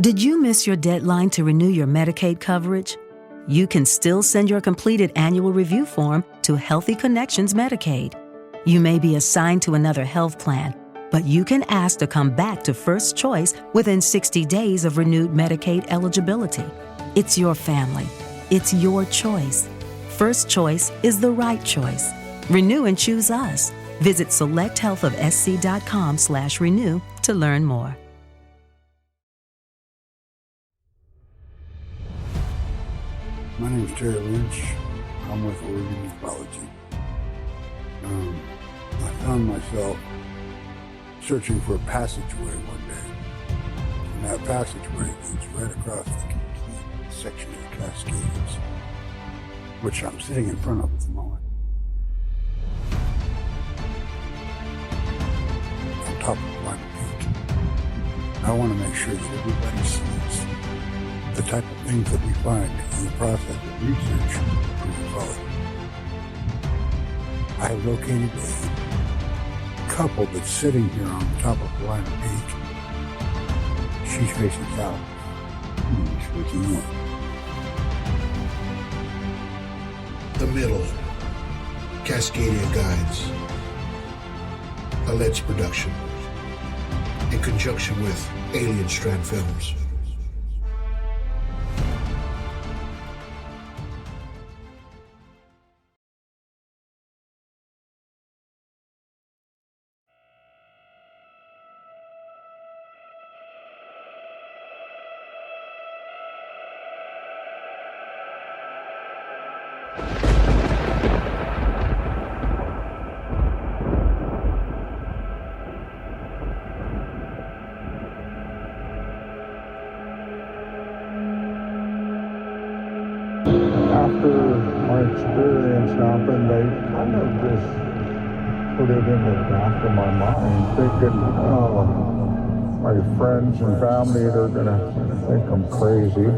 Did you miss your deadline to renew your Medicaid coverage? You can still send your completed annual review form to Healthy Connections Medicaid. You may be assigned to another health plan, but you can ask to come back to First Choice within 60 days of renewed Medicaid eligibility. It's your family. It's your choice. First Choice is the right choice. Renew and choose us. Visit selecthealthofsc.com/renew to learn more. My name is Terry Lynch. I'm with ufology. I found myself searching for a passageway one day. And that passageway leads right across the complete section of the Cascades, which I'm sitting in front of at the moment. On top of Black Peak. I want to make sure that everybody sees the type of things that we find in the process of research for ufology. I have located a couple that's sitting here on the top of Blind Peak. She's facing south. He's facing north. The Middle, Cascadia Guides, a Leds production, in conjunction with Alien Strand Films. After my experience happened, I kind of just put it in the back of my mind, thinking, oh, my friends and family, they're gonna think I'm crazy.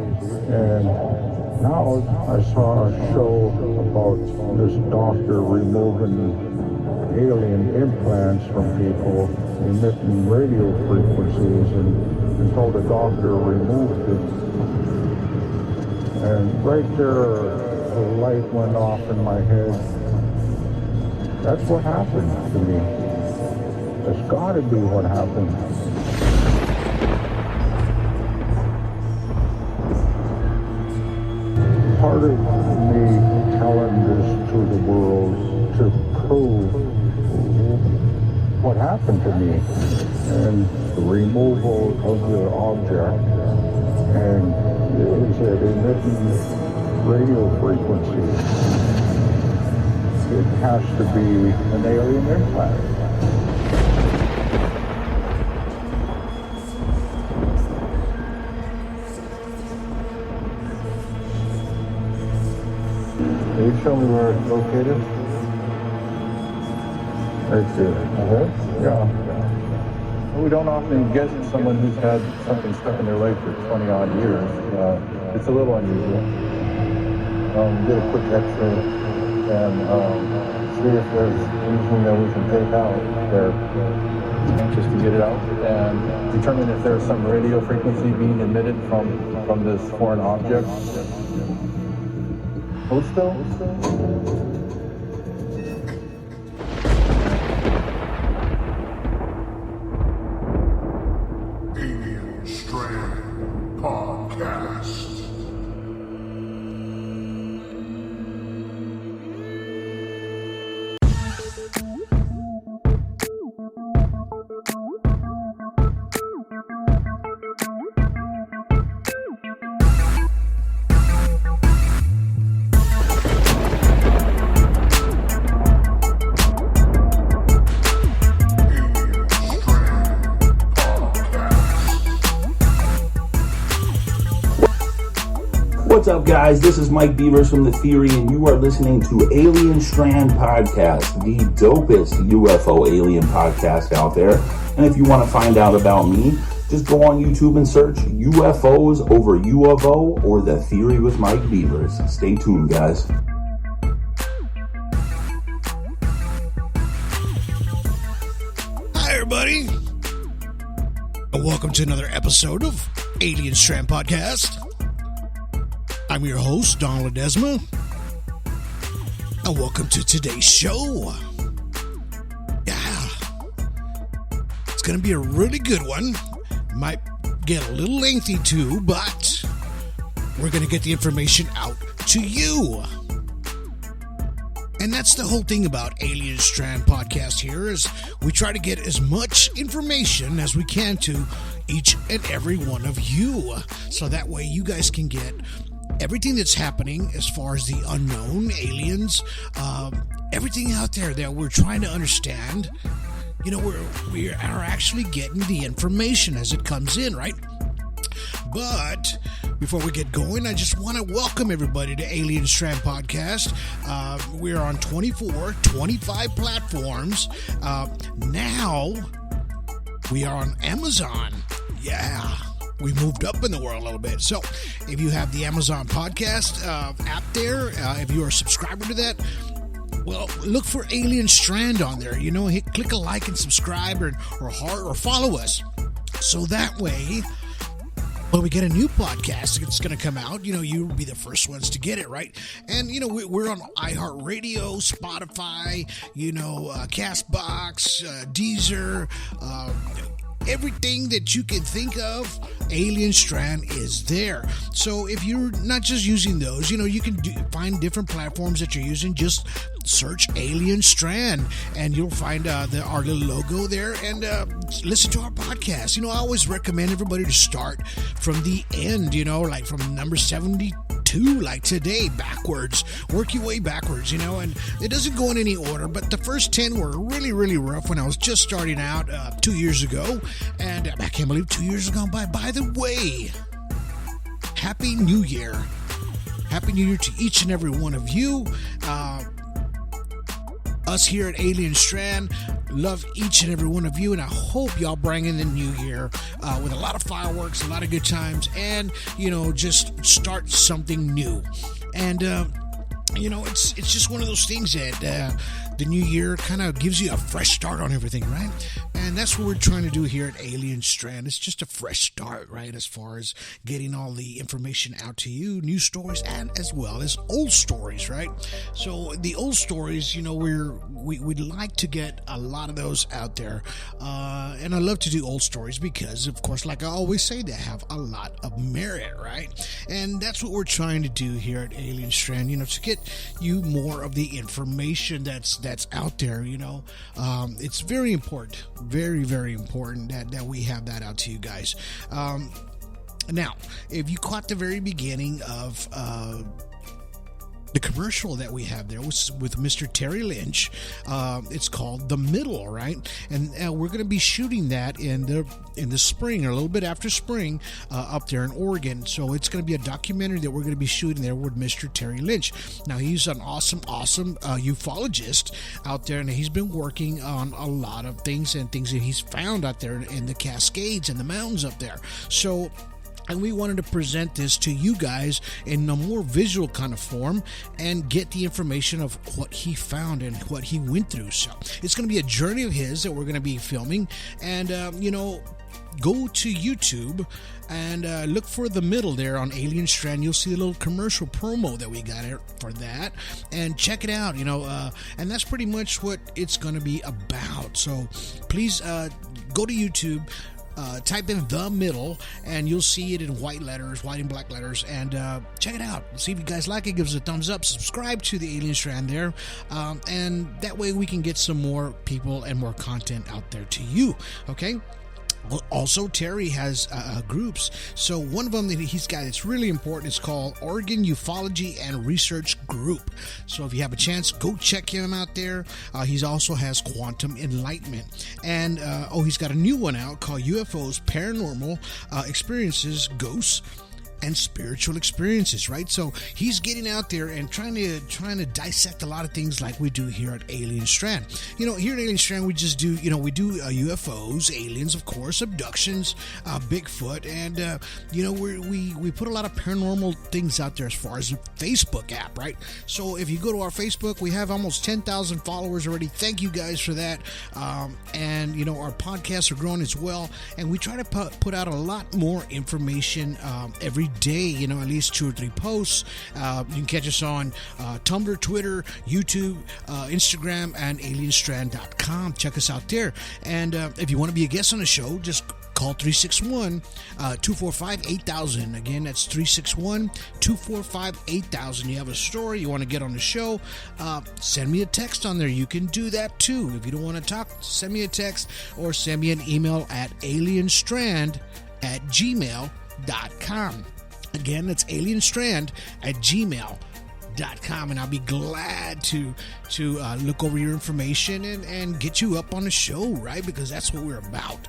And now I saw a show about this doctor removing alien implants from people, emitting radio frequencies, and until the doctor removed it. And right there, the light went off in my head. That's what happened to me. That's gotta be what happened. Part of me telling this to the world to prove what happened to me and the removal of the object, and is it emitting radio frequency? It has to be an alien implant. Can you show me where it's located? Right there. Yeah. We don't often get someone who's had something stuck in their leg for 20 odd years. It's a little unusual. Get a quick x-ray and see if there's anything that we can take out there, just to get it out and determine if there's some radio frequency being emitted from this foreign object. Hold still. Alien Strand Podcast. What's up, guys? This is Mike Beavers from The Theory, and you are listening to Alien Strand Podcast, the dopest UFO alien podcast out there. And if you want to find out about me, just go on YouTube and search UFOs over UFO or The Theory with Mike Beavers. Stay tuned, guys. Hi, everybody. Welcome to another episode of Alien Strand Podcast. I'm your host, Don Ledesma, and welcome to today's show. Yeah, it's going to be a really good one. Might get a little lengthy too, but we're going to get the information out to you. And that's the whole thing about Alien Strand Podcast here, is we try to get as much information as we can to each and every one of you. So that way you guys can get everything that's happening as far as the unknown, aliens, everything out there that we're trying to understand. You know, we are actually getting the information as it comes in, right? But before we get going, I just want to welcome everybody to Alien Strand Podcast. We're on 25 platforms. Now we are on Amazon. Yeah, we moved up in the world a little bit. So if you have the Amazon Podcast app there, if you are a subscriber to that, well, look for Alien Strand on there. You know, click a like and subscribe or heart or follow us. So that way, when we get a new podcast that's going to come out, you know, you'll be the first ones to get it, right? And, you know, we're on iHeartRadio, Spotify, you know, CastBox, Deezer, everything that you can think of, Alien Strand is there. So if you're not just using those, you know, you can find different platforms that you're using. Just search Alien Strand and you'll find our little logo there, and listen to our podcast. You know, I always recommend everybody to start from the end, you know, like from number 72, like today, backwards. Work your way backwards, you know, and it doesn't go in any order, but the first 10 were really, really rough when I was just starting out 2 years ago, and I can't believe 2 years have gone by. By the way, Happy New Year. Happy New Year to each and every one of you. Us here at Alien Strand love each and every one of you, and I hope y'all bring in the new year with a lot of fireworks, a lot of good times, and, you know, just start something new. And you know, it's just one of those things that the new year kind of gives you a fresh start on everything, right? And that's what we're trying to do here at Alien Strand. It's just a fresh start, right, as far as getting all the information out to you, new stories, and as well as old stories, right? So the old stories, you know, we'd like to get a lot of those out there, and I love to do old stories because, of course, like I always say, they have a lot of merit, right? And that's what we're trying to do here at Alien Strand, you know, to get you more of the information that's out there, you know. It's very important, very, very important that we have that out to you guys. Now, if you caught the very beginning of the commercial that we have there was with Mr. Terry Lynch. It's called The Middle, right? And we're going to be shooting that in the spring, or a little bit after spring, up there in Oregon. So it's going to be a documentary that we're going to be shooting there with Mr. Terry Lynch. Now, he's an awesome ufologist out there, and he's been working on a lot of things and things that he's found out there in the Cascades and the mountains up there. So, and we wanted to present this to you guys in a more visual kind of form and get the information of what he found and what he went through. So it's going to be a journey of his that we're going to be filming. And, you know, go to YouTube and look for The Middle there on Alien Strand. You'll see a little commercial promo that we got for that, and check it out, you know, and that's pretty much what it's going to be about. So please go to YouTube, type in The Middle, and you'll see it in white and black letters, and check it out. See if you guys like it. Give us a thumbs up. Subscribe to the Alien Strand there, and that way we can get some more people and more content out there to you. Okay. Well, also, Terry has groups. So one of them that he's got that's really important is called Oregon Ufology and Research Group. So if you have a chance, go check him out there. He also has Quantum Enlightenment. And, he's got a new one out called UFOs, Paranormal Experiences, Ghosts, and spiritual experiences, right? So he's getting out there and trying to dissect a lot of things like we do here at Alien Strand. Here at Alien Strand, we just do, we do UFOs, aliens, of course, abductions, Bigfoot, and we put a lot of paranormal things out there as far as the Facebook app, right? So if you go to our Facebook, we have almost 10,000 followers already. Thank you guys for that. And our podcasts are growing as well, and we try to put out a lot more information every day, at least 2 or 3 posts. You can catch us on Tumblr, Twitter, YouTube, Instagram, and alienstrand.com. Check us out there. And if you want to be a guest on the show, just call 361-245-8000. Again, that's 361-245-8000. You have a story, you want to get on the show, send me a text on there. You can do that too. If you don't want to talk, send me a text or send me an email at alienstrand@gmail.com. Again, that's alienstrand@gmail.com, and I'll be glad to look over your information and get you up on the show, right? Because that's what we're about.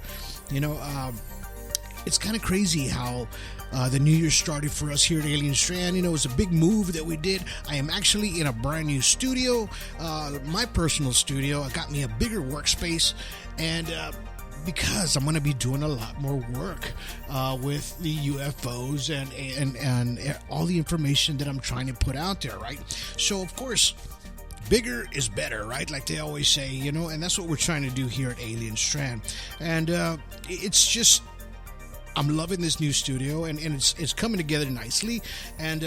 It's kind of crazy how the new year started for us here at Alien Strand. It was a big move that we did. I am actually in a brand new studio, my personal studio. It got me a bigger workspace, and because I'm going to be doing a lot more work with the UFOs and all the information that I'm trying to put out there, right? So, of course, bigger is better, right? Like they always say, and that's what we're trying to do here at Alien Strand. And it's just, I'm loving this new studio, and it's coming together nicely. And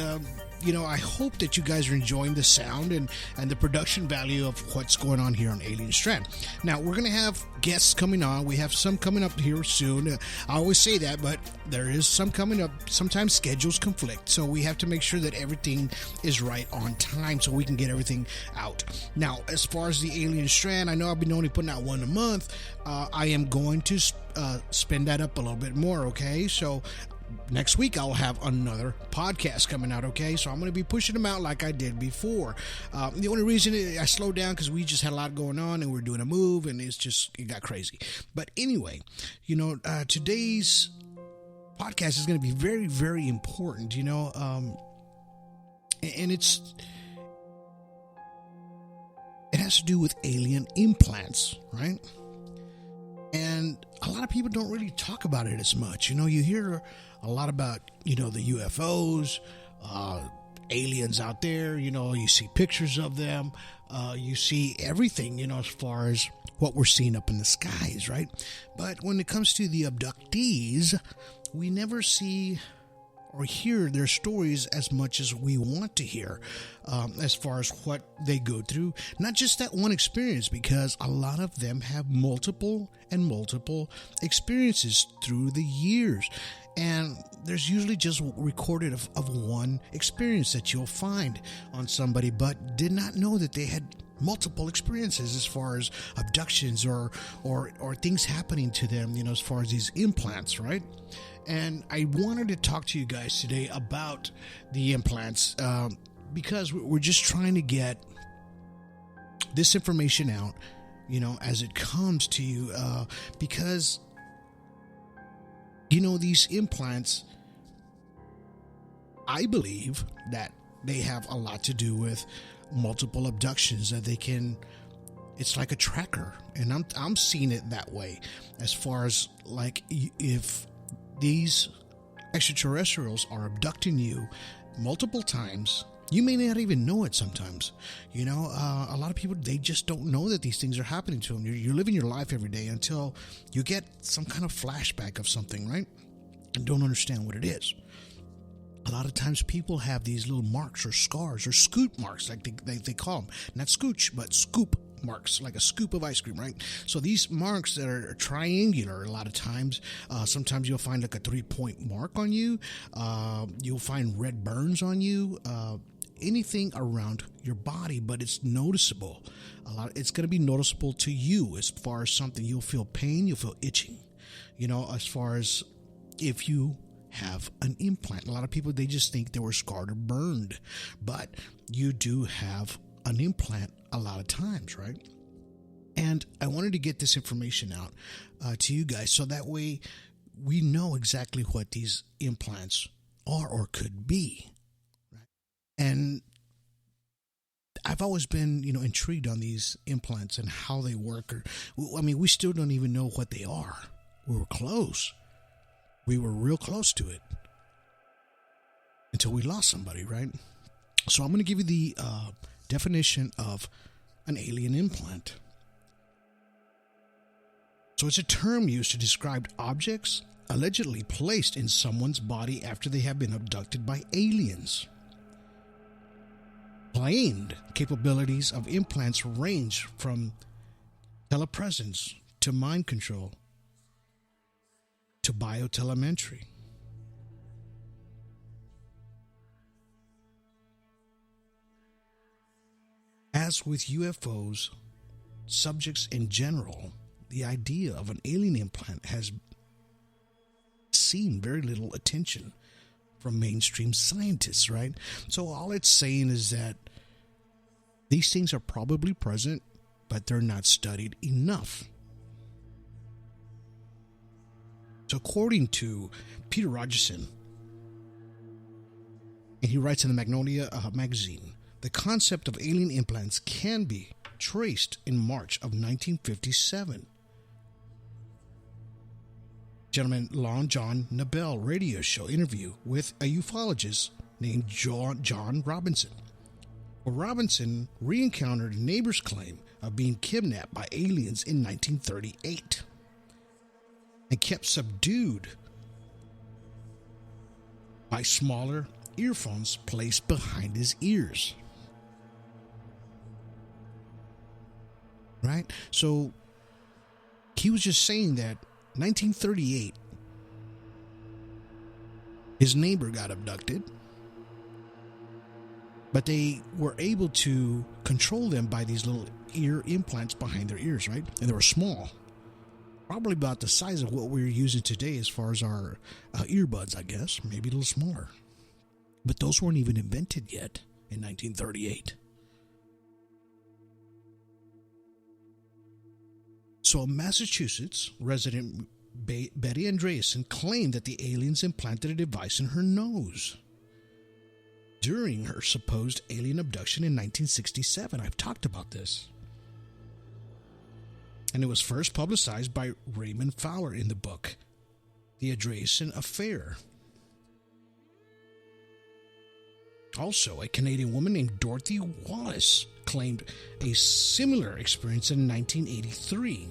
I hope that you guys are enjoying the sound and the production value of what's going on here on Alien Strand. Now, we're going to have guests coming on. We have some coming up here soon. I always say that, but there is some coming up. Sometimes schedules conflict, so we have to make sure that everything is right on time so we can get everything out. Now, as far as the Alien Strand, I know I've been only putting out one a month. I am going to spin that up a little bit more, okay? So next week I'll have another podcast coming out, okay? So I'm going to be pushing them out like I did before. The only reason I slowed down because we just had a lot going on and we're doing a move, and it got crazy. But anyway, today's podcast is going to be very, very important, and it has to do with alien implants, right? And a lot of people don't really talk about it as much. You hear a lot about, the UFOs, aliens out there, you see pictures of them, you see everything, as far as what we're seeing up in the skies, right? But when it comes to the abductees, we never see or hear their stories as much as we want to hear, as far as what they go through. Not just that one experience, because a lot of them have multiple experiences through the years. And there's usually just recorded of one experience that you'll find on somebody, but did not know that they had multiple experiences as far as abductions or things happening to them, as far as these implants, right? And I wanted to talk to you guys today about the implants, because we're just trying to get this information out, as it comes to you, because these implants, I believe that they have a lot to do with multiple abductions, that it's like a tracker, and I'm seeing it that way, as far as like if these extraterrestrials are abducting you multiple times, you may not even know it sometimes. A lot of people, they just don't know that these things are happening to them. You're living your life every day until you get some kind of flashback of something, right? And don't understand what it is. A lot of times people have these little marks or scars or scoop marks, like they call them. Not scooch, but scoop marks, like a scoop of ice cream, right? So these marks that are triangular, a lot of times, sometimes you'll find like a 3-point mark on you. You'll find red burns on you. Anything around your body, but it's noticeable. It's going to be noticeable to you as far as something. You'll feel pain, you'll feel itching, as far as if you have an implant. A lot of people, they just think they were scarred or burned, but you do have an implant a lot of times, right? And I wanted to get this information out to you guys, so that way we know exactly what these implants are or could be. Right? And I've always been, intrigued on these implants and how they work. We still don't even know what they are. We were close. We were real close to it until we lost somebody, right? So I'm going to give you the definition of an alien implant. So it's a term used to describe objects allegedly placed in someone's body after they have been abducted by aliens. Claimed capabilities of implants range from telepresence to mind control to biotelemetry. As with UFOs, subjects in general, the idea of an alien implant has seen very little attention from mainstream scientists, right? So all it's saying is that these things are probably present, but they're not studied enough. So according to Peter Rogerson, and he writes in the Magnolia magazine, the concept of alien implants can be traced in March of 1957. Gentleman Long John Nabel radio show interview with a ufologist named John Robinson. Well, Robinson re-encountered a neighbor's claim of being kidnapped by aliens in 1938 and kept subdued by smaller earphones placed behind his ears. Right? So he was just saying that 1938, his neighbor got abducted, but they were able to control them by these little ear implants behind their ears, right? And they were small, probably about the size of what we're using today as far as our earbuds, I guess, maybe a little smaller. But those weren't even invented yet in 1938. So a Massachusetts resident, Betty Andreasen, claimed that the aliens implanted a device in her nose during her supposed alien abduction in 1967. I've talked about this. And it was first publicized by Raymond Fowler in the book, The Andreasen Affair. Also, a Canadian woman named Dorothy Wallace claimed a similar experience in 1983.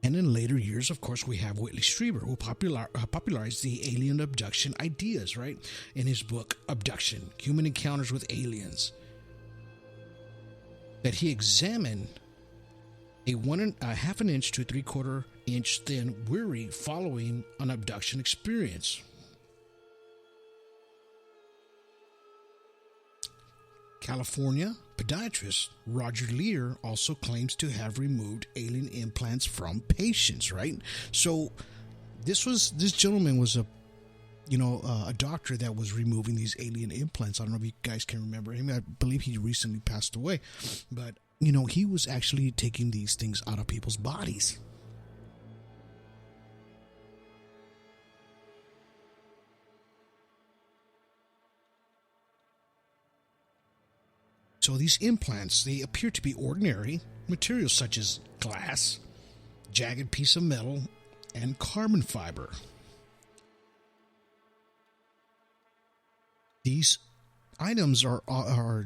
And in later years, of course, we have Whitley Strieber, who popularized the alien abduction ideas, right? In his book, Abduction, Human Encounters with Aliens. That he examined a half an inch to 3/4 inch thin wiri following an abduction experience. California podiatrist Roger Lear also claims to have removed alien implants from patients, right? So this gentleman was a doctor that was removing these alien implants. I don't know if you guys can remember him. I believe he recently passed away, but he was actually taking these things out of people's bodies. So these implants, they appear to be ordinary materials such as glass, jagged piece of metal, and carbon fiber. These items are a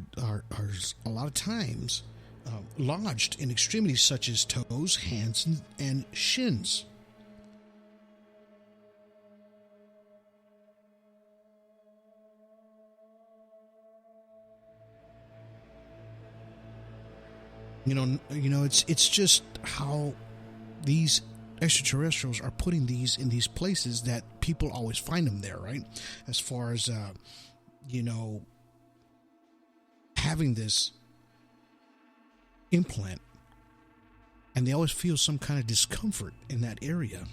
lot of times lodged in extremities such as toes, hands, and shins. It's just how these extraterrestrials are putting these in these places that people always find them there, right? As far as, having this implant, and they always feel some kind of discomfort in that area.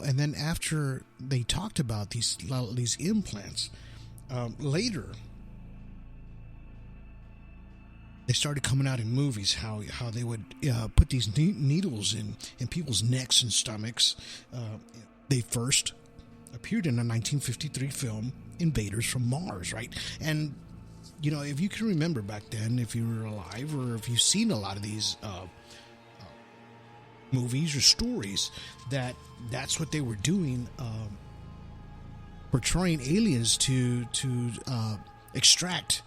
And then after they talked about these implants, Later, they started coming out in movies how they would put these needles in people's necks and stomachs. They first appeared in a 1953 film, Invaders from Mars, right? And, you know, if you can remember back then, if you were alive or if you've seen a lot of these movies or stories, that's what they were doing, portraying aliens to extract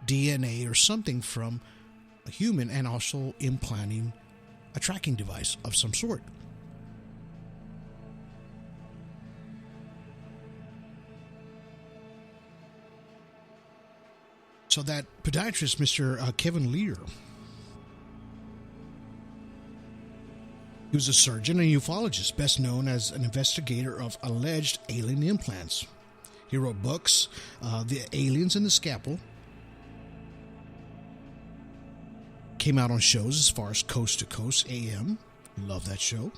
DNA or something from a human, and also implanting a tracking device of some sort. So that podiatrist, Mr. Kevin Lear, he was a surgeon and ufologist, best known as an investigator of alleged alien implants. He wrote books, The Aliens in the Scalpel, came out on shows as far as Coast to Coast AM. Love that show.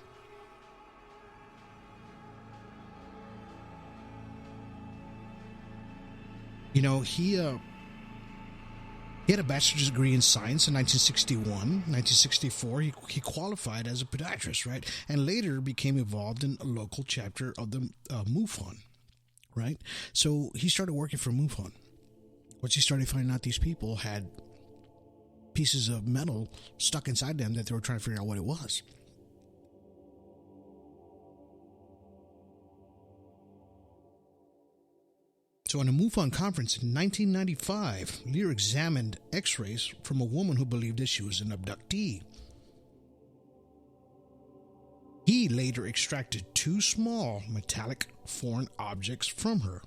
You know, he had a bachelor's degree in science in 1961. 1964, he qualified as a podiatrist, right? And later became involved in a local chapter of the MUFON, right? So he started working for MUFON. Once he started finding out these people had pieces of metal stuck inside them that they were trying to figure out what it was. So in a MUFON conference in 1995, Lear examined x-rays from a woman who believed that she was an abductee. He later extracted 2 small metallic foreign objects from her.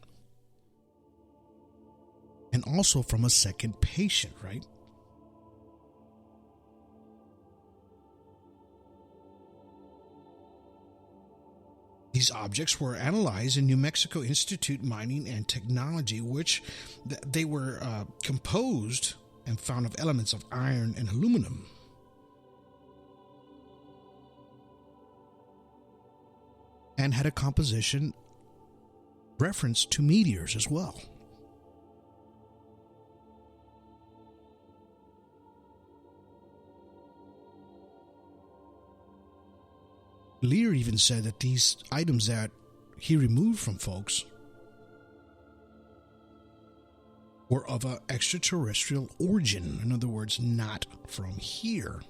And also from a second patient, right? These objects were analyzed in New Mexico Institute Mining and Technology, which they were composed and found of elements of iron and aluminum. And had a composition reference to meteors as well. Lear even said that these items that he removed from folks were of an extraterrestrial origin. In other words, not from here.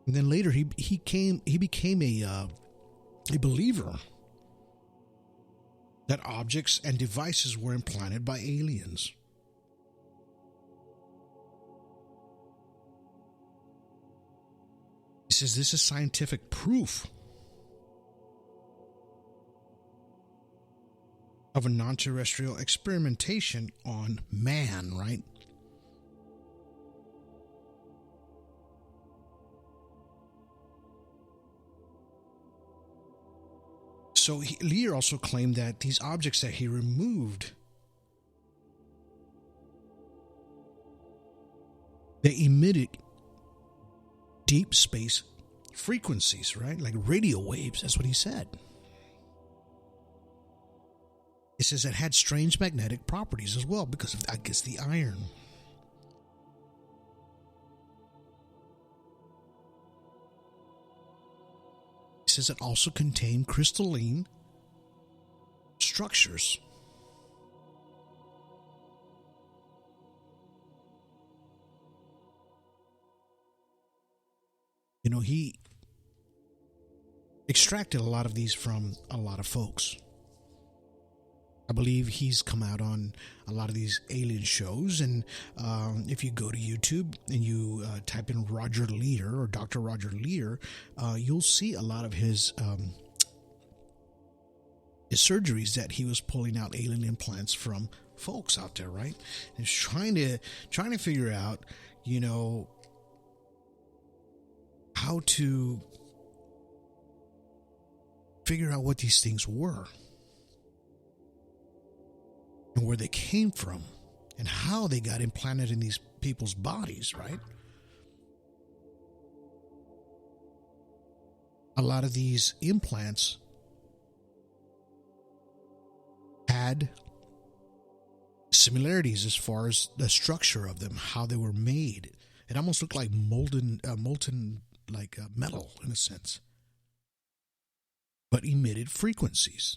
And then later he became a believer that objects and devices were implanted by aliens. He says this is scientific proof of a non-terrestrial experimentation on man, right? So Lear also claimed that these objects that he removed, they emitted deep space frequencies, right? Like radio waves, that's what he said. It says it had strange magnetic properties as well because of, I guess, the iron. It says it also contained crystalline structures. You know, he extracted a lot of these from a lot of folks. I believe he's come out on a lot of these alien shows, and if you go to YouTube and you type in Roger Lear or Dr. Roger Lear, you'll see a lot of his surgeries that he was pulling out alien implants from folks out there, right? And trying to figure out, you know, how to figure out what these things were. And where they came from and how they got implanted in these people's bodies, right? a lot of these implants had similarities as far as the structure of them, how they were made. It almost looked like molten like metal in a sense, but emitted frequencies.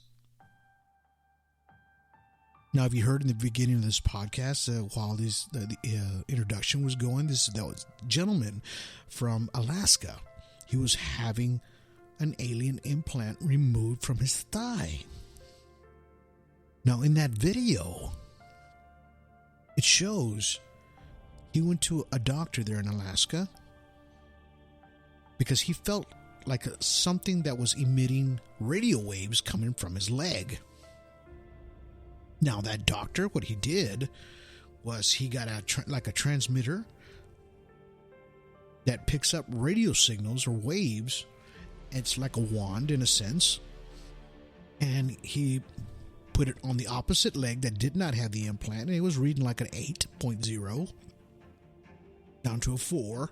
Now, have you heard in the beginning of this podcast, while the introduction was going, that was a gentleman from Alaska. He was having an alien implant removed from his thigh. Now, in that video, it shows he went to a doctor there in Alaska because he felt like something that was emitting radio waves coming from his leg. Now, that doctor, what he did was he got a transmitter that picks up radio signals or waves. It's like a wand in a sense. And he put it on the opposite leg that did not have the implant. And it was reading like an 8.0 down to a 4.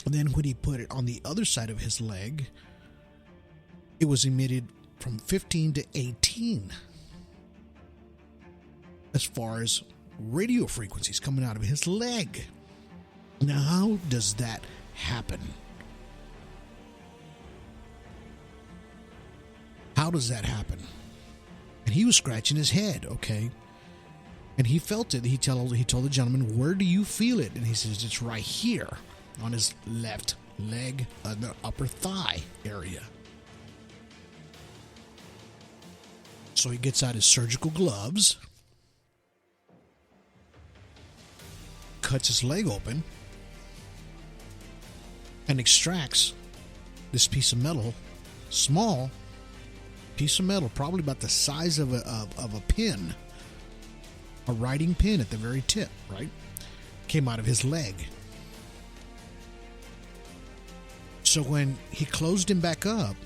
And then when he put it on the other side of his leg, it was emitted from 15 to 18. As far as radio frequencies coming out of his leg. Now, how does that happen? How does that happen? And he was scratching his head, okay? And he felt it. He told the gentleman, "Where do you feel it?" And he says, "It's right here on his left leg, the upper thigh area." So he gets out his surgical gloves, cuts his leg open, and extracts this piece of metal, small piece of metal, probably about the size of a pin, a writing pin at the very tip, right? Came out of his leg. So when he closed him back up,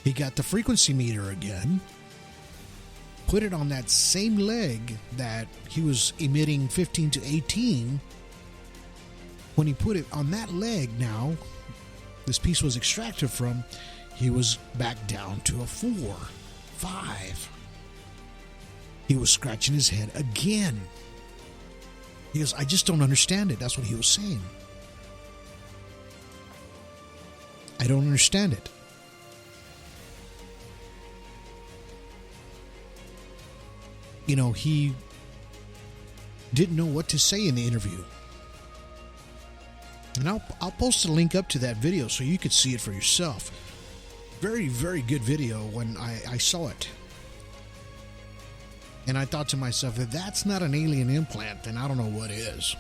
he got the frequency meter again, put it on that same leg that he was emitting 15 to 18. When he put it on that leg now, this piece was extracted from, he was back down to a 4, 5. He was scratching his head again. He goes, "I just don't understand it." That's what he was saying. I don't understand it. You know, he didn't know what to say in the interview. And I'll post a link up to that video so you could see it for yourself. Very, very good video when I saw it. And I thought to myself, if that's not an alien implant, then I don't know what is.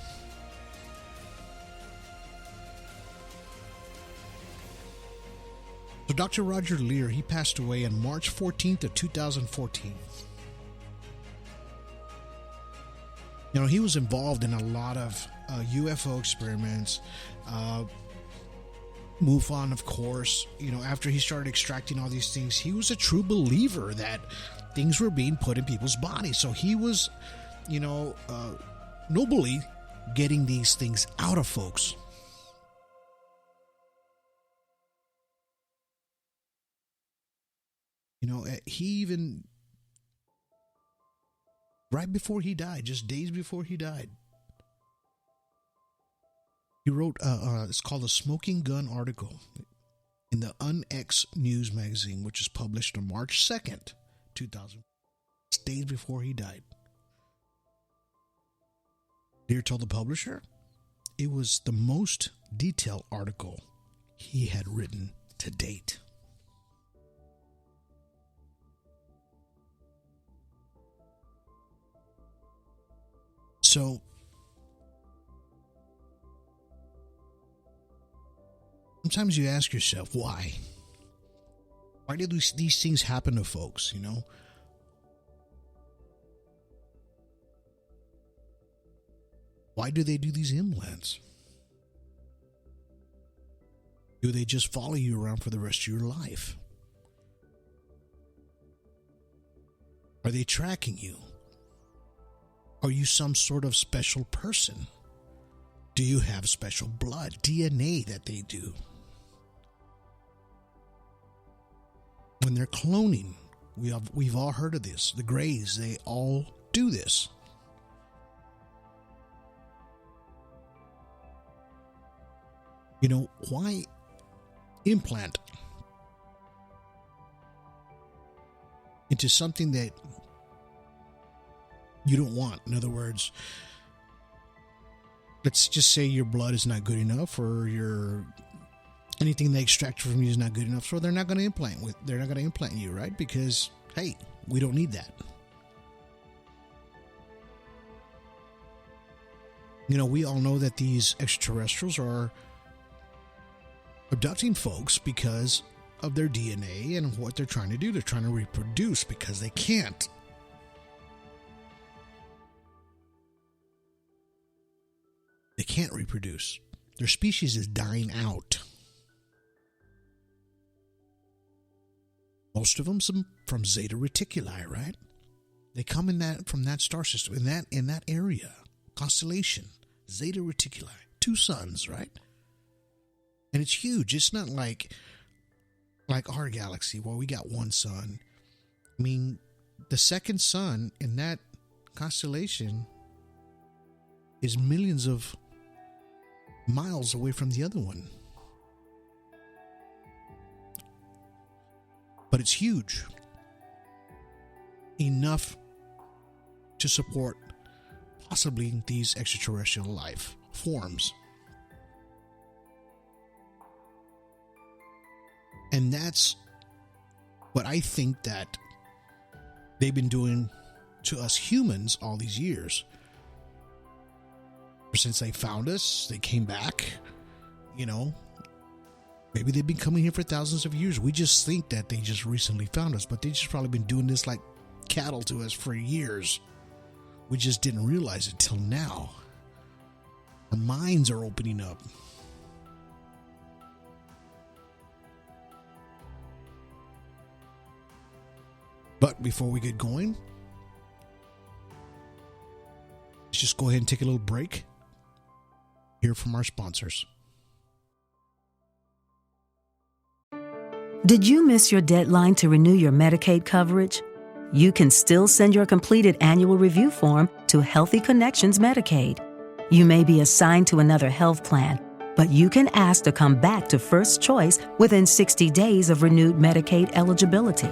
So Dr. Roger Lear, he passed away on March 14th of 2014. You know, he was involved in a lot of UFO experiments. MUFON, of course. You know, after he started extracting all these things, he was a true believer that things were being put in people's bodies. So he was, nobly getting these things out of folks. You know, he even, right before he died, just days before he died, he wrote, it's called a Smoking Gun article in the UnX News magazine, which is published on March 2nd, 2000, days before he died. Lear told the publisher it was the most detailed article he had written to date. So, sometimes you ask yourself, why? Why do these things happen to folks, you know? Why do they do these implants? Do they just follow you around for the rest of your life? Are they tracking you? Are you some sort of special person? Do you have special blood, DNA that they do? When they're cloning, we've all heard of this. The Greys, they all do this. You know, why implant into something that you don't want? In other words, let's just say your blood is not good enough, or anything they extract from you is not good enough, so they're not going to implant you, right? Because hey, we don't need that. You know, we all know that these extraterrestrials are abducting folks because of their DNA and what they're trying to do. They're trying to reproduce because they can't. They can't reproduce. Their species is dying out. Most of them from Zeta Reticuli, right? They come from that star system, in that area, constellation, Zeta Reticuli, 2 suns, right? And it's huge. It's not like our galaxy where we got 1 sun. I mean, the second sun in that constellation is millions of miles away from the other one. But it's huge. Enough to support possibly these extraterrestrial life forms. And that's what I think that they've been doing to us humans all these years. Ever since they found us, they came back. You know, maybe they've been coming here for thousands of years. We just think that they just recently found us, but they just probably been doing this like cattle to us for years. We just didn't realize it till now. Our minds are opening up. But before we get going, let's just go ahead and take a little break. Hear from our sponsors. Did you miss your deadline to renew your Medicaid coverage? You can still send your completed annual review form to Healthy Connections Medicaid. You may be assigned to another health plan, but you can ask to come back to First Choice within 60 days of renewed Medicaid eligibility.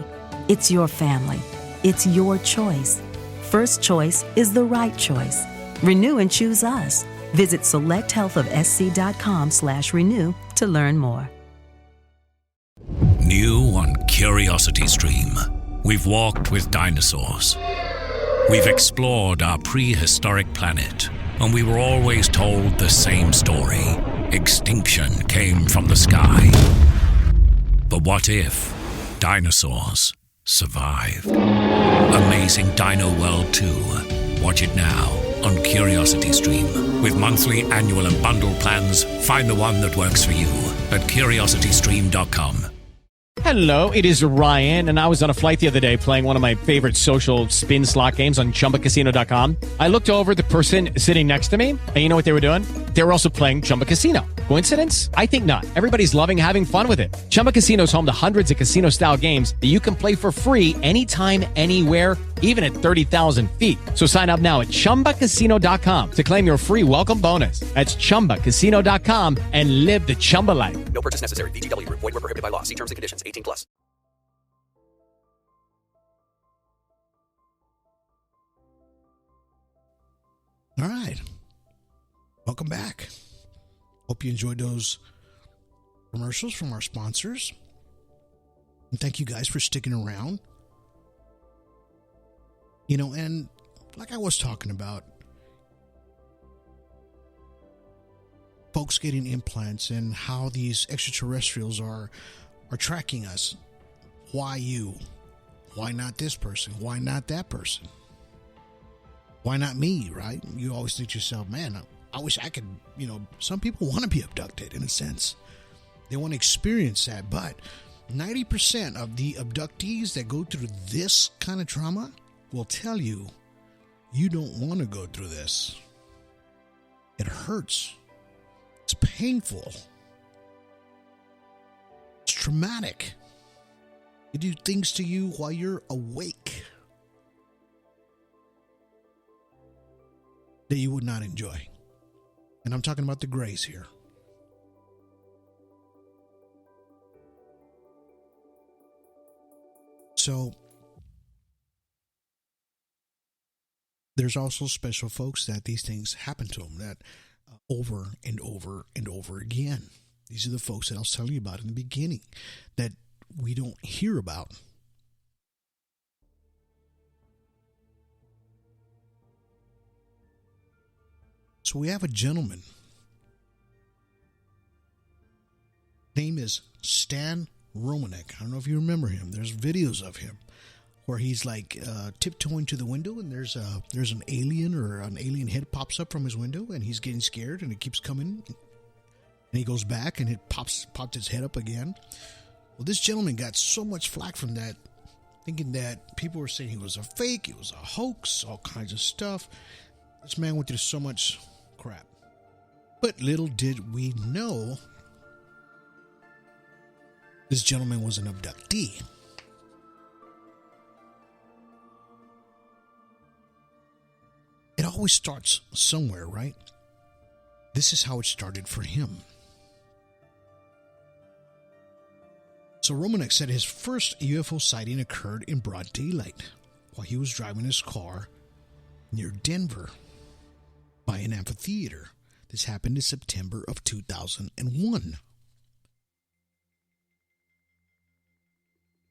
It's your family. It's your choice. First Choice is the right choice. Renew and choose us. Visit selecthealthofsc.com/renew to learn more. New on Curiosity Stream, we've walked with dinosaurs. We've explored our prehistoric planet, and we were always told the same story. Extinction came from the sky. But what if dinosaurs survived? Amazing Dino World 2. Watch it now on Curiosity Stream. With monthly, annual, and bundle plans, find the one that works for you at curiositystream.com. Hello, it is Ryan, and I was on a flight the other day playing one of my favorite social spin slot games on ChumbaCasino.com. I looked over at the person sitting next to me, and you know what they were doing? They were also playing Chumba Casino. Coincidence? I think not. Everybody's loving having fun with it. Chumba Casino is home to hundreds of casino-style games that you can play for free anytime, anywhere, even at 30,000 feet. So sign up now at ChumbaCasino.com to claim your free welcome bonus. That's ChumbaCasino.com and live the Chumba life. No purchase necessary. VGW. Void where prohibited by law. See terms and conditions. 18+. All right. Welcome back. Hope you enjoyed those commercials from our sponsors. And thank you guys for sticking around. You know, and like I was talking about, folks getting implants and how these extraterrestrials are tracking us. Why you? Why not this person? Why not that person? Why not me, right? You always think to yourself, man, I wish I could, you know, some people want to be abducted in a sense. They want to experience that, but 90% of the abductees that go through this kind of trauma will tell you, you don't want to go through this. It hurts. It's painful. It's traumatic. They do things to you while you're awake that you would not enjoy. And I'm talking about the Greys here. So, there's also special folks that these things happen to them that over and over and over again. These are the folks that I was telling you about in the beginning that we don't hear about. So we have a gentleman. Name is Stan Romanek. I don't know if you remember him. There's videos of him where he's like tiptoeing to the window, and there's an alien, or an alien head pops up from his window, and he's getting scared, and it keeps coming, and he goes back, and it popped his head up again. Well, this gentleman got so much flack from that, thinking that people were saying he was a fake, it was a hoax, all kinds of stuff. This man went through so much crap. But little did we know, this gentleman was an abductee. It always starts somewhere, right? This is how it started for him. So Romanek said his first UFO sighting occurred in broad daylight while he was driving his car near Denver by an amphitheater. This happened in September of 2001.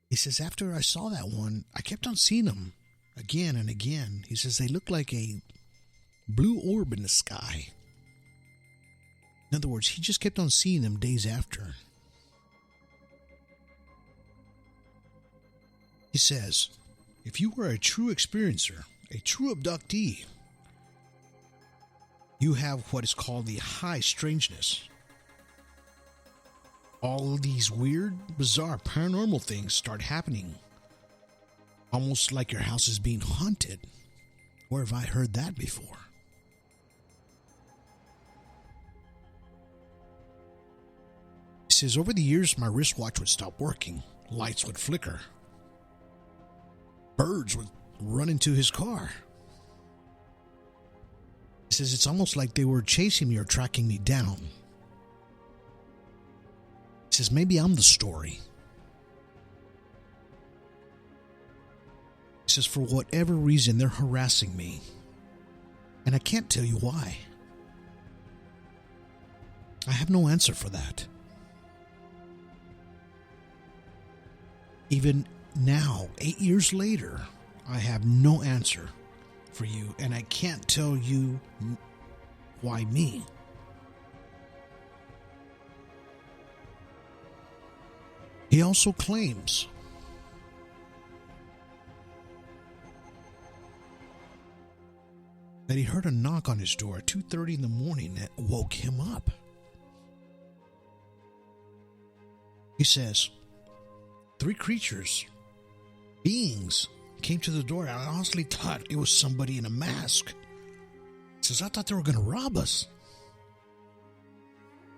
He says, after I saw that one, I kept on seeing them again and again. He says, they look like a blue orb in the sky. In other words, he just kept on seeing them days after. He says, if you were a true experiencer, a true abductee, you have what is called the high strangeness. All of these weird, bizarre, paranormal things start happening. Almost like your house is being haunted. Where have I heard that before? He says, over the years, my wristwatch would stop working. Lights would flicker. Birds would run into his car. He says, it's almost like they were chasing me or tracking me down. He says, maybe I'm the story. He says, for whatever reason, they're harassing me. And I can't tell you why. I have no answer for that. Even now, 8 years later, I have no answer for you, and I can't tell you why me. He also claims that he heard a knock on his door at 2:30 in the morning that woke him up. He says, 3 creatures, beings, came to the door. I honestly thought it was somebody in a mask. He says, I thought they were going to rob us.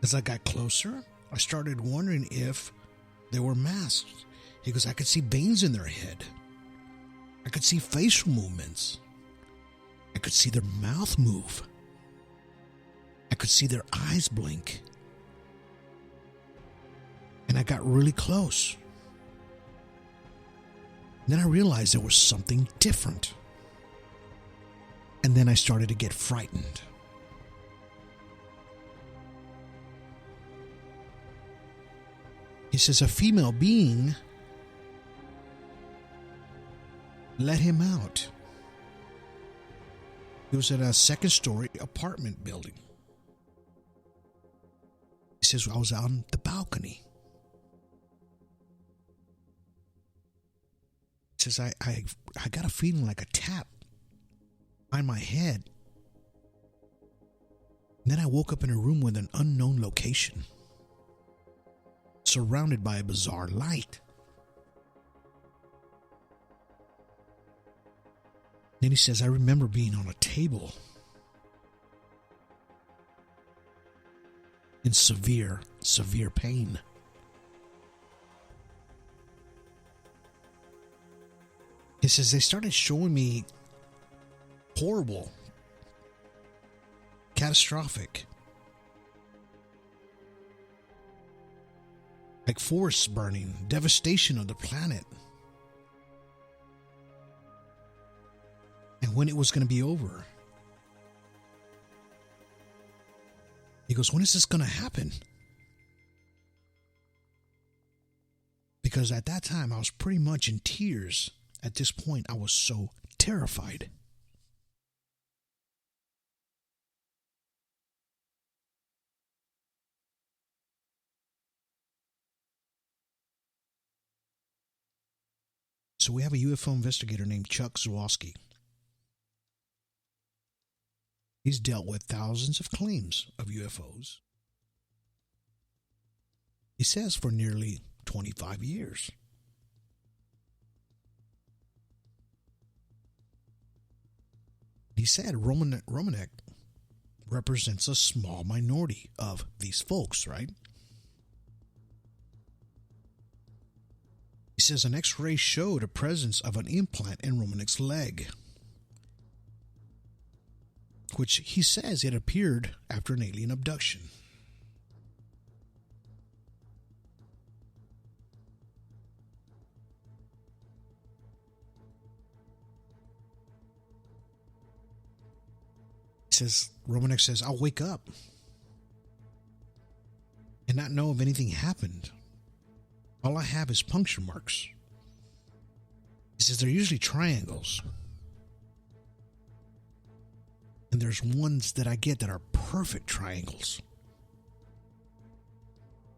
As I got closer, I started wondering if they were masked. He goes, I could see veins in their head. I could see facial movements. I could see their mouth move. I could see their eyes blink. And I got really close. Then I realized there was something different. And then I started to get frightened. He says a female being let him out. He was at a second-story apartment building. He says, I was on the balcony. He says, I got a feeling like a tap on my head. And then I woke up in a room with an unknown location, surrounded by a bizarre light. Then he says, I remember being on a table. in severe, severe pain. He says they started showing me horrible, catastrophic, like forests burning, devastation of the planet. And when it was going to be over. He goes, when is this going to happen? Because at that time, I was pretty much in tears. At this point, I was so terrified. So we have a UFO investigator named Chuck Zawalski. He's dealt with thousands of claims of UFOs. He says for nearly 25 years. He said Romanek represents a small minority of these folks, right? He says an X-ray showed a presence of an implant in Romanek's leg, which he says it appeared after an alien abduction. Romanek says, I'll wake up and not know if anything happened. All I have is puncture marks. He says they're usually triangles. And there's ones that I get that are perfect triangles.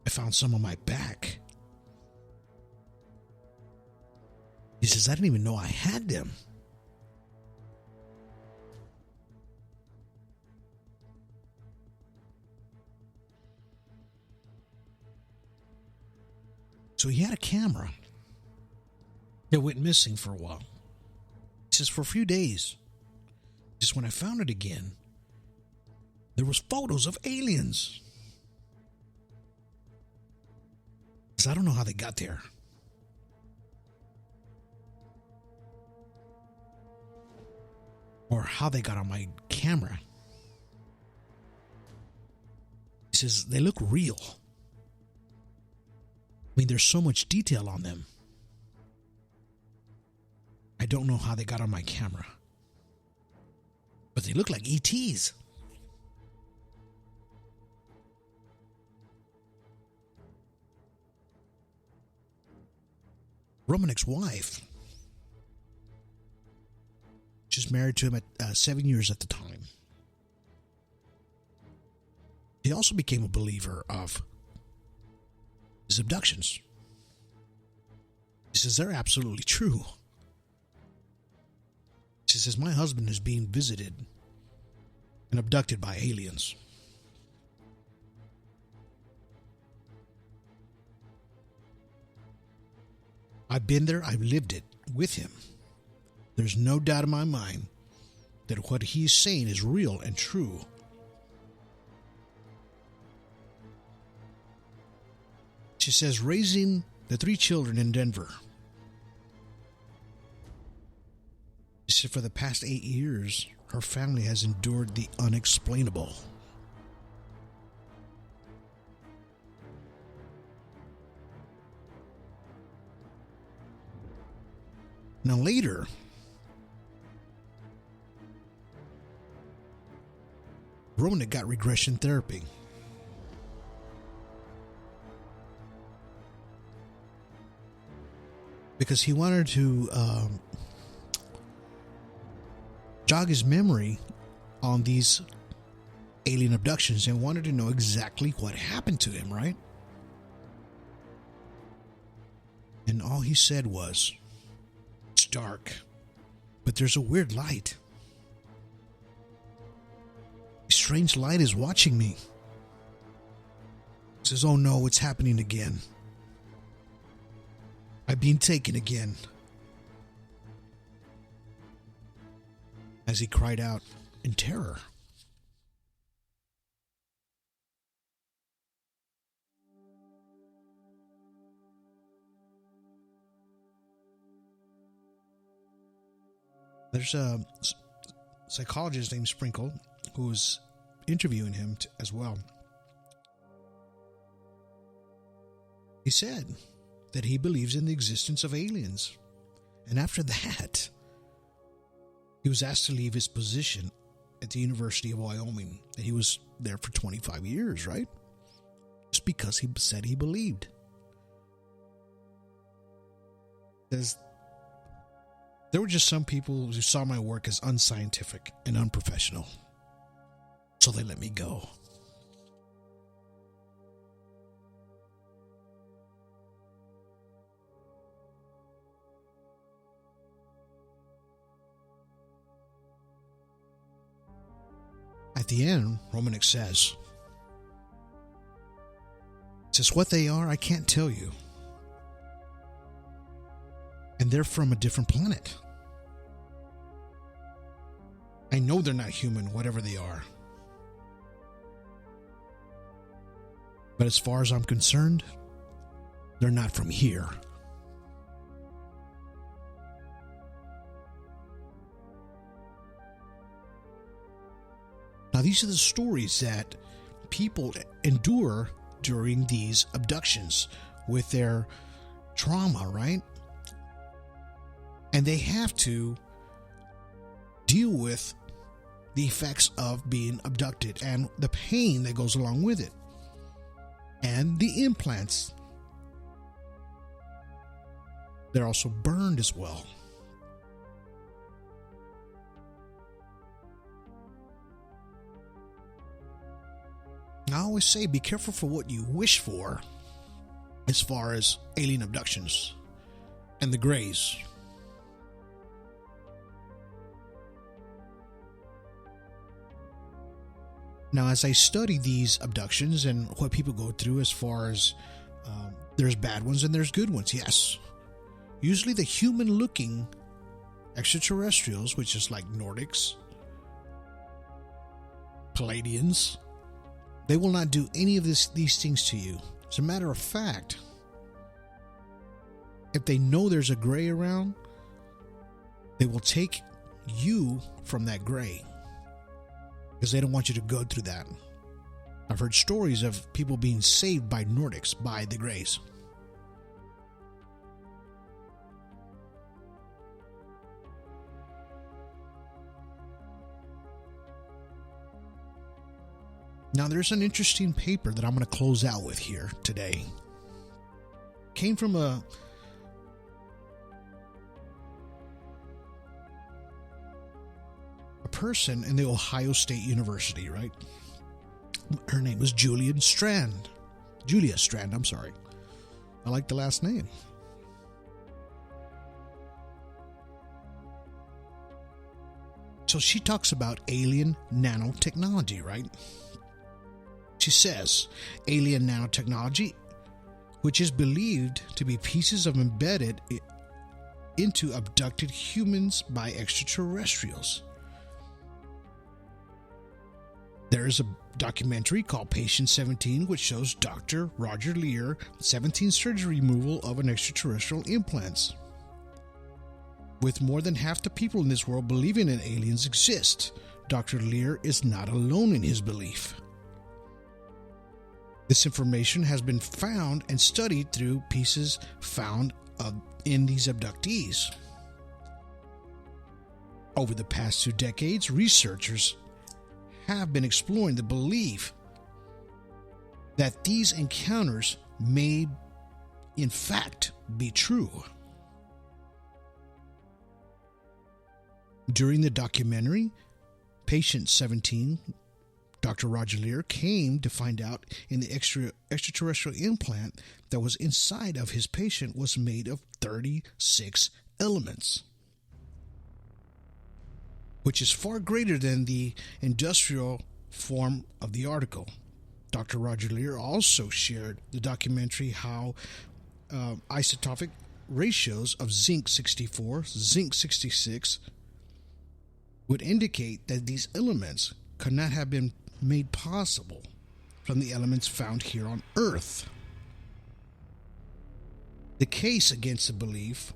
I found some on my back. He says, I didn't even know I had them. So he had a camera that went missing for a while. He says, for a few days. Just when I found it again, there was photos of aliens. He says, I don't know how they got there. Or how they got on my camera. He says, they look real. I mean, there's so much detail on them. I don't know how they got on my camera. But they look like ETs. Romanek's wife, she's married to him at 7 years at the time. He also became a believer of his abductions. He says they're absolutely true. She says, my husband is being visited and abducted by aliens. I've been there, I've lived it with him. There's no doubt in my mind that what he's saying is real and true. She says, raising the 3 children in Denver. She said, for the past 8 years, her family has endured the unexplainable. Now later, Romanek got regression therapy. Because he wanted to jog his memory on these alien abductions and wanted to know exactly what happened to him, right? And all he said was, it's dark, but there's a weird light. A strange light is watching me. He says, oh no, it's happening again. I've been taken again. As he cried out in terror. There's a psychologist named Sprinkle who's interviewing him as well. He said that he believes in the existence of aliens. And after that, he was asked to leave his position at the University of Wyoming. And he was there for 25 years, right? Just because he said he believed. There were just some people who saw my work as unscientific and unprofessional. So they let me go. At the end, Romanek says, what they are, I can't tell you. And they're from a different planet. I know they're not human, whatever they are. But as far as I'm concerned, they're not from here. Now, these are the stories that people endure during these abductions with their trauma, right? And they have to deal with the effects of being abducted and the pain that goes along with it. And the implants. They're also burned as well. I always say be careful for what you wish for as far as alien abductions and the Greys. Now, as I study these abductions and what people go through as far as there's bad ones and there's good ones, yes. Usually the human-looking extraterrestrials, which is like Nordics, Palladians, they will not do any of these things to you. As a matter of fact, if they know there's a gray around, they will take you from that gray because they don't want you to go through that. I've heard stories of people being saved by Nordics, by the Greys. Now, there's an interesting paper that I'm going to close out with here today. Came from a person in the Ohio State University, right? Her name was Julia Strand. I'm sorry. I like the last name. So she talks about alien nanotechnology, right? She says, alien nanotechnology, which is believed to be pieces of embedded into abducted humans by extraterrestrials. There is a documentary called Patient 17, which shows Dr. Roger Lear 17 surgery removal of an extraterrestrial implants. With more than half the people in this world believing that aliens exist, Dr. Lear is not alone in his belief. This information has been found and studied through pieces found in these abductees. Over the past 2 decades, researchers have been exploring the belief that these encounters may, in fact, be true. During the documentary, Patient 17, Dr. Roger Lear came to find out in the extraterrestrial implant that was inside of his patient was made of 36 elements, which is far greater than the industrial form of the article. Dr. Roger Lear also shared the documentary how isotopic ratios of zinc 64, zinc 66 would indicate that these elements could not have been made possible from the elements found here on Earth. The case against the belief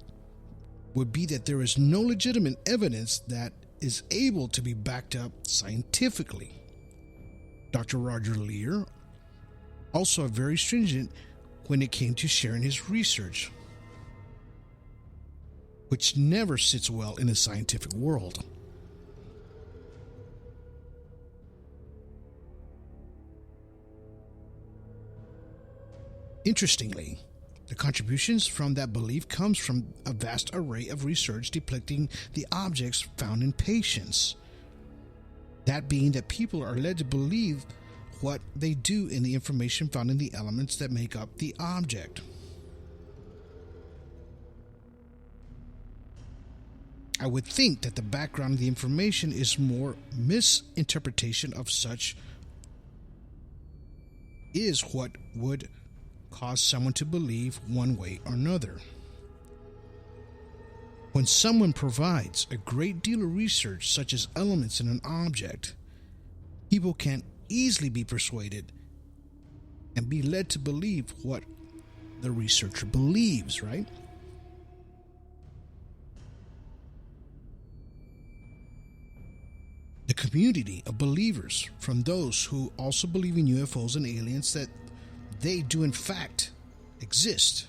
would be that there is no legitimate evidence that is able to be backed up scientifically. Dr. Roger Leir also very stringent when it came to sharing his research, which never sits well in the scientific world. Interestingly, the contributions from that belief comes from a vast array of research depicting the objects found in patients. That being that people are led to believe what they do in the information found in the elements that make up the object. I would think that the background of the information is more misinterpretation of such is what would cause someone to believe one way or another. When someone provides a great deal of research, such as elements in an object, people can easily be persuaded and be led to believe what the researcher believes, right? The community of believers, from those who also believe in UFOs and aliens, that they do in fact exist.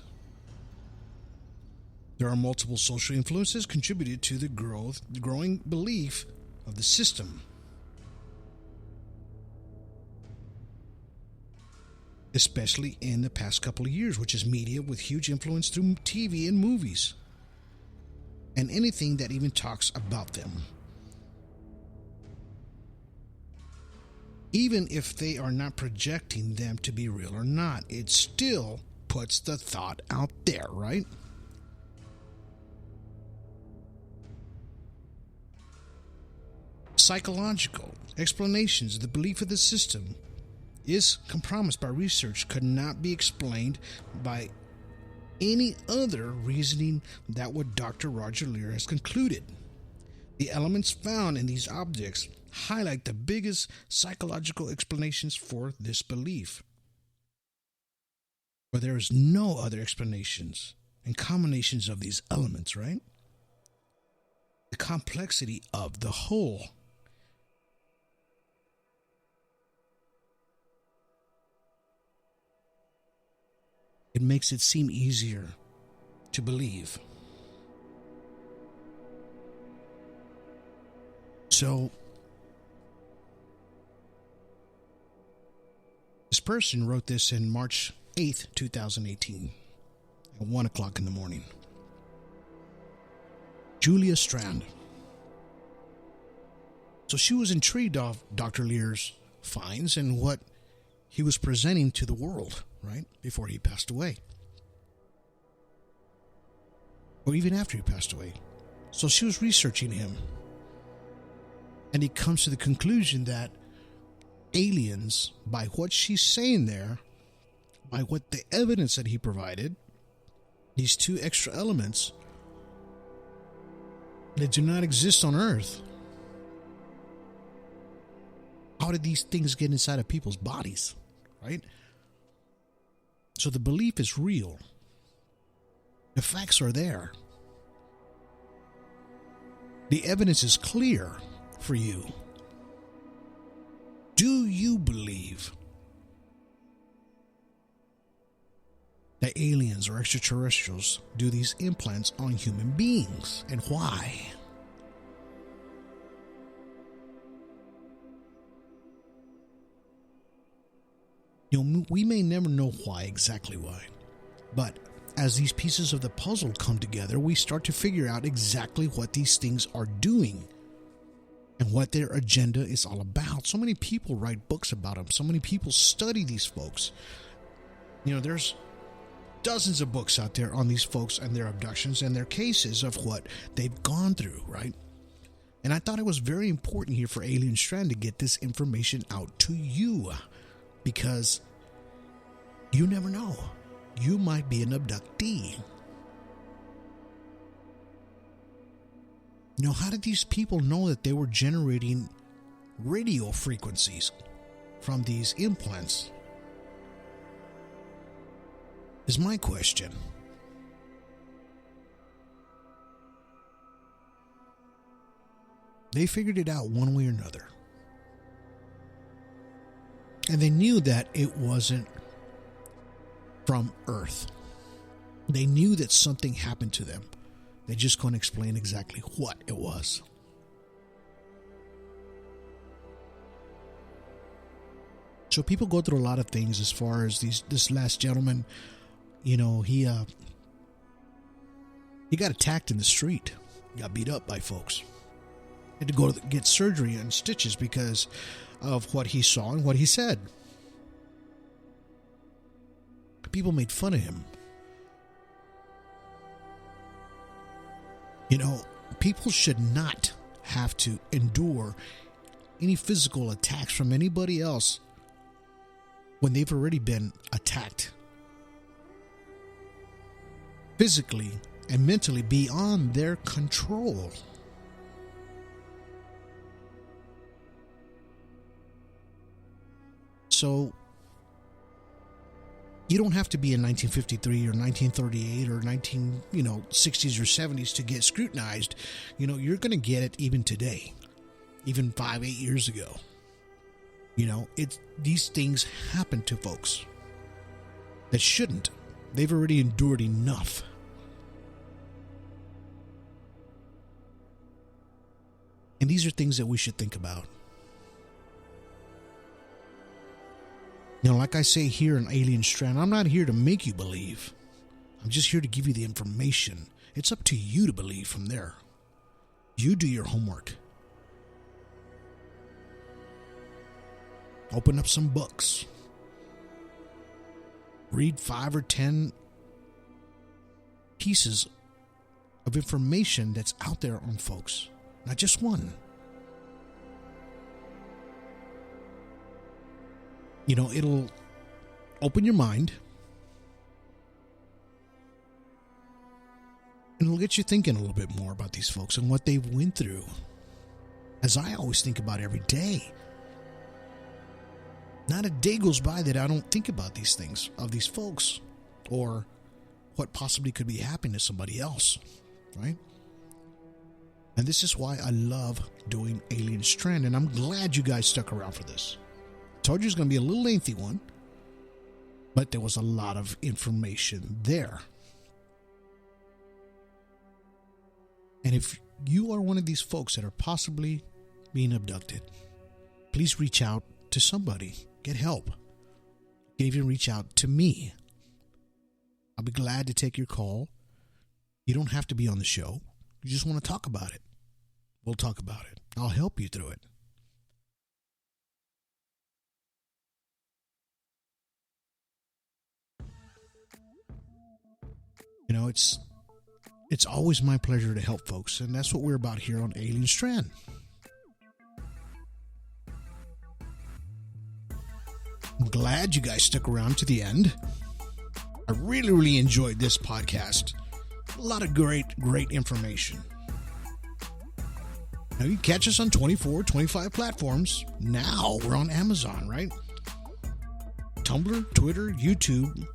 There are multiple social influences contributed to the growing belief of the system. Especially in the past couple of years, which is media with huge influence through TV and movies, and anything that even talks about them. Even if they are not projecting them to be real or not, it still puts the thought out there, right? Psychological explanations of the belief of the system is compromised by research could not be explained by any other reasoning than what Dr. Roger Leir has concluded. The elements found in these objects highlight the biggest psychological explanations for this belief. But there is no other explanations and combinations of these elements, right? The complexity of the whole. It makes it seem easier to believe. So, this person wrote this in March 8th, 2018, at 1 o'clock in the morning. Julia Strand. So she was intrigued of Dr. Leir's finds and what he was presenting to the world, right, before he passed away. Or even after he passed away. So she was researching him. And he comes to the conclusion that aliens, by what she's saying there, by what the evidence that he provided, these two extra elements, they do not exist on Earth. How did these things get inside of people's bodies, right? So the belief is real. The facts are there. The evidence is clear for you. Do you believe that aliens or extraterrestrials do these implants on human beings, and why? You know, we may never know why, exactly why, but as these pieces of the puzzle come together, we start to figure out exactly what these things are doing and what their agenda is all about. So many people write books about them. So many people study these folks. You know, there's dozens of books out there on these folks and their abductions and their cases of what they've gone through, right? And I thought it was very important here for Alien Strand to get this information out to you, because you never know. You might be an abductee. You know, how did these people know that they were generating radio frequencies from these implants? Is my question. They figured it out one way or another. And they knew that it wasn't from Earth. They knew that something happened to them. They just couldn't explain exactly what it was. So people go through a lot of things as far as this last gentleman, he got attacked in the street. He got beat up by folks. Had to go get surgery and stitches because of what he saw and what he said. People made fun of him. People should not have to endure any physical attacks from anybody else when they've already been attacked physically and mentally beyond their control. So you don't have to be in 1953 or 1938 or 1960s or 70s to get scrutinized. You're going to get it even today, even 5-8 years ago. These things happen to folks that shouldn't. They've already endured enough. And these are things that we should think about. Like I say here in Alien Strand, I'm not here to make you believe. I'm just here to give you the information. It's up to you to believe from there. You do your homework. Open up some books. Read 5 or 10 pieces of information that's out there on folks. Not just one. It'll open your mind. And it'll get you thinking a little bit more about these folks and what they've went through. As I always think about every day. Not a day goes by that I don't think about these things, of these folks, or what possibly could be happening to somebody else, right? And this is why I love doing Alien Strand, and I'm glad you guys stuck around for this. I told you it's going to be a little lengthy one, but there was a lot of information there. And if you are one of these folks that are possibly being abducted, please reach out to somebody. Get help. You can even reach out to me. I'll be glad to take your call. You don't have to be on the show. You just want to talk about it. We'll talk about it. I'll help you through it. It's always my pleasure to help folks, and that's what we're about here on Alien Strand. I'm glad you guys stuck around to the end. I really, really enjoyed this podcast. A lot of great information. Now, you can catch us on 24, 25 platforms. Now we're on Amazon, right? Tumblr, Twitter, YouTube,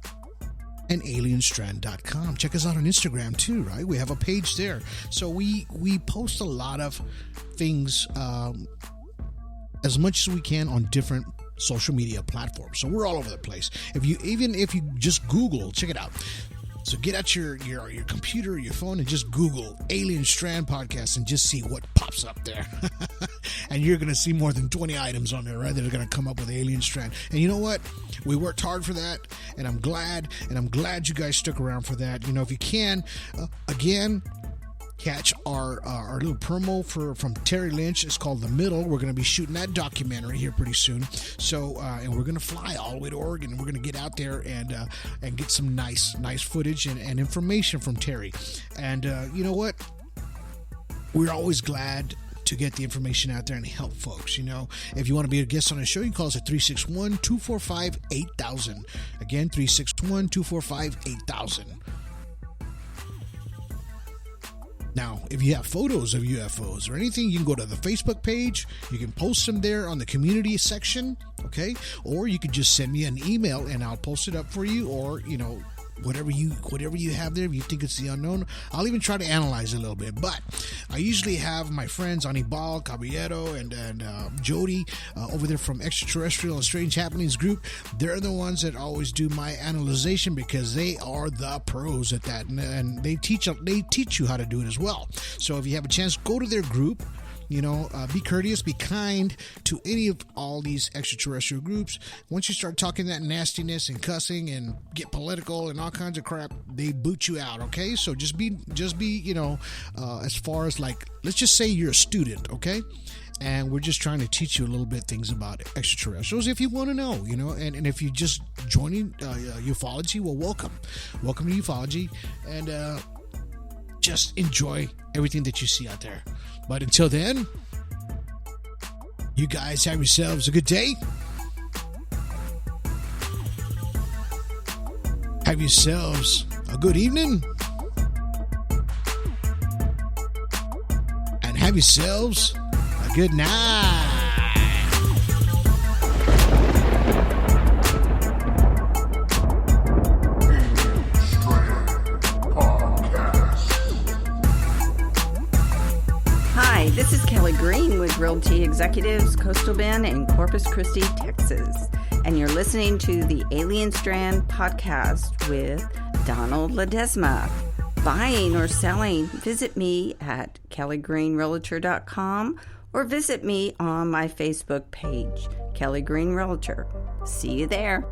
and alienstrand.com. Check us out on Instagram too, right? We have a page there. So we post a lot of things as much as we can on different social media platforms. So we're all over the place. If you just Google, check it out. So get out your computer or your phone and just Google Alien Strand Podcast and just see what pops up there. And you're going to see more than 20 items on there, right? That are going to come up with Alien Strand. And you know what? We worked hard for that, and I'm glad you guys stuck around for that. If you can, again, catch our little promo from Terry Lynch. It's called The Middle. We're going to be shooting that documentary here pretty soon. So, and we're going to fly all the way to Oregon, and we're going to get out there and get some nice footage and information from Terry. And you know what? We're always glad to get the information out there and help folks. If you want to be a guest on the show, you can call us at 361-245-8000. Again, 361-245-8000. Now, if you have photos of UFOs or anything, you can go to the Facebook page. You can post them there on the community section, okay? Or you could just send me an email and I'll post it up for you. Or, whatever you have there, if you think it's the unknown, I'll even try to analyze it a little bit. But I usually have my friends Anibal, Caballero, and Jody over there from Extraterrestrial and Strange Happenings group. They're the ones that always do my analyzation because they are the pros at that, and they teach you how to do it as well. So if you have a chance, go to their group. Be courteous, be kind to any of all these extraterrestrial groups. Once you start talking that nastiness and cussing and get political and all kinds of crap, they boot you out, okay? So just be, as far as like, let's just say you're a student, okay? And we're just trying to teach you a little bit things about extraterrestrials if you want to know, and if you just joining ufology, well, welcome to ufology, and just enjoy everything that you see out there. But until then, you guys have yourselves a good day. Have yourselves a good evening. And have yourselves a good night. Hi, this is Kelly Green with Realty Executives, Coastal Bend in Corpus Christi, Texas. And you're listening to the Alien Strand podcast with Donald Ledesma. Buying or selling, visit me at kellygreenrealtor.com or visit me on my Facebook page, Kelly Green Realtor. See you there.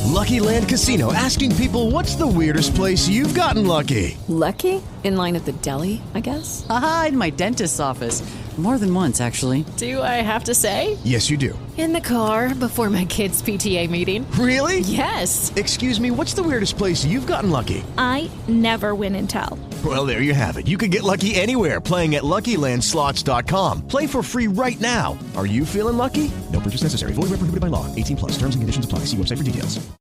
Lucky Land Casino, asking people, what's the weirdest place you've gotten lucky? Lucky? In line at the deli, I guess? Aha, in my dentist's office. More than once, actually. Do I have to say? Yes, you do. In the car before my kids' PTA meeting. Really? Yes. Excuse me, what's the weirdest place you've gotten lucky? I never win and tell. Well, there you have it. You can get lucky anywhere, playing at LuckyLandSlots.com. Play for free right now. Are you feeling lucky? No purchase necessary. Void where prohibited by law. 18+. Terms and conditions apply. See website for details.